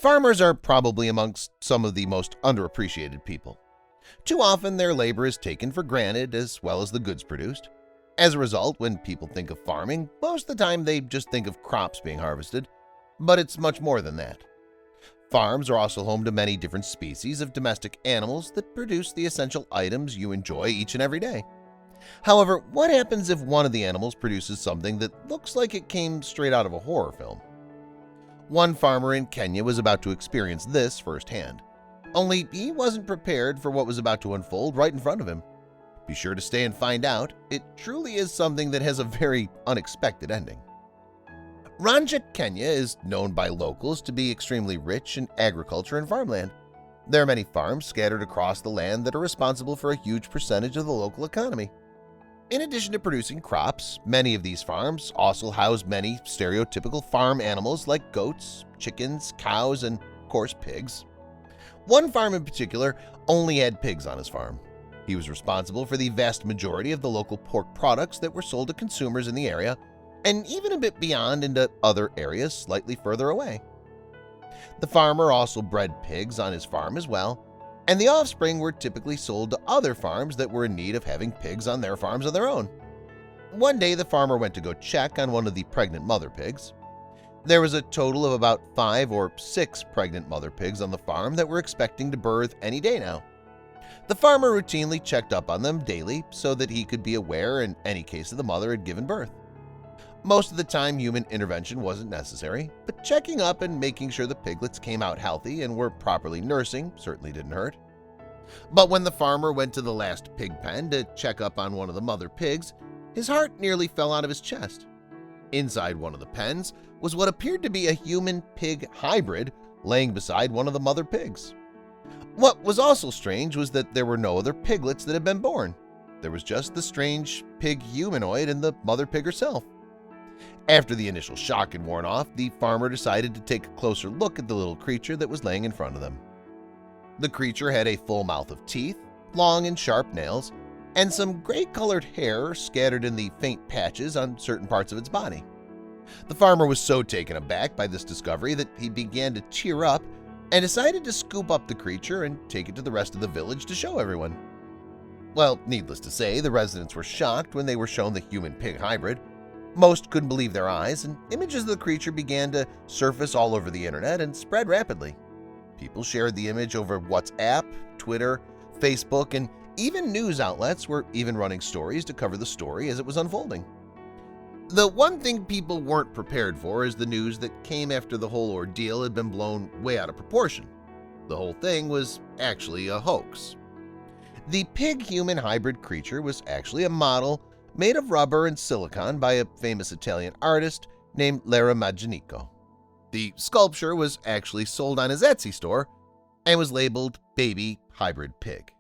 Farmers are probably amongst some of the most underappreciated people. Too often their labor is taken for granted as well as the goods produced. As a result, when people think of farming, most of the time they just think of crops being harvested, but it's much more than that. Farms are also home to many different species of domestic animals that produce the essential items you enjoy each and every day. However, what happens if one of the animals produces something that looks like it came straight out of a horror film? One farmer in Kenya was about to experience this firsthand. Only he wasn't prepared for what was about to unfold right in front of him. Be sure to stay and find out. It truly is something that has a very unexpected ending. Ranja, Kenya is known by locals to be extremely rich in agriculture and farmland. There are many farms scattered across the land that are responsible for a huge percentage of the local economy. In addition to producing crops, many of these farms also house many stereotypical farm animals like goats, chickens, cows, and, of course, pigs. One farm in particular only had pigs on his farm. He was responsible for the vast majority of the local pork products that were sold to consumers in the area, and even a bit beyond into other areas slightly further away. The farmer also bred pigs on his farm as well, and the offspring were typically sold to other farms that were in need of having pigs on their farms of their own. One day, the farmer went to go check on one of the pregnant mother pigs. There was a total of about 5 or 6 pregnant mother pigs on the farm that were expecting to birth any day now. The farmer routinely checked up on them daily so that he could be aware in any case that the mother had given birth. Most of the time, human intervention wasn't necessary, but checking up and making sure the piglets came out healthy and were properly nursing certainly didn't hurt. But when the farmer went to the last pig pen to check up on one of the mother pigs, his heart nearly fell out of his chest. Inside one of the pens was what appeared to be a human-pig hybrid laying beside one of the mother pigs. What was also strange was that there were no other piglets that had been born. There was just the strange pig humanoid and the mother pig herself. After the initial shock had worn off, the farmer decided to take a closer look at the little creature that was laying in front of them. The creature had a full mouth of teeth, long and sharp nails, and some gray-colored hair scattered in the faint patches on certain parts of its body. The farmer was so taken aback by this discovery that he began to tear up and decided to scoop up the creature and take it to the rest of the village to show everyone. Well, needless to say, the residents were shocked when they were shown the human-pig hybrid. Most couldn't believe their eyes, and images of the creature began to surface all over the internet and spread rapidly. People shared the image over WhatsApp, Twitter, Facebook, and even news outlets were even running stories to cover the story as it was unfolding. The one thing people weren't prepared for is the news that came after the whole ordeal had been blown way out of proportion. The whole thing was actually a hoax. The pig-human hybrid creature was actually a model made of rubber and silicone by a famous Italian artist named Lara Magginico. The sculpture was actually sold on his Etsy store and was labeled Baby Hybrid Pig.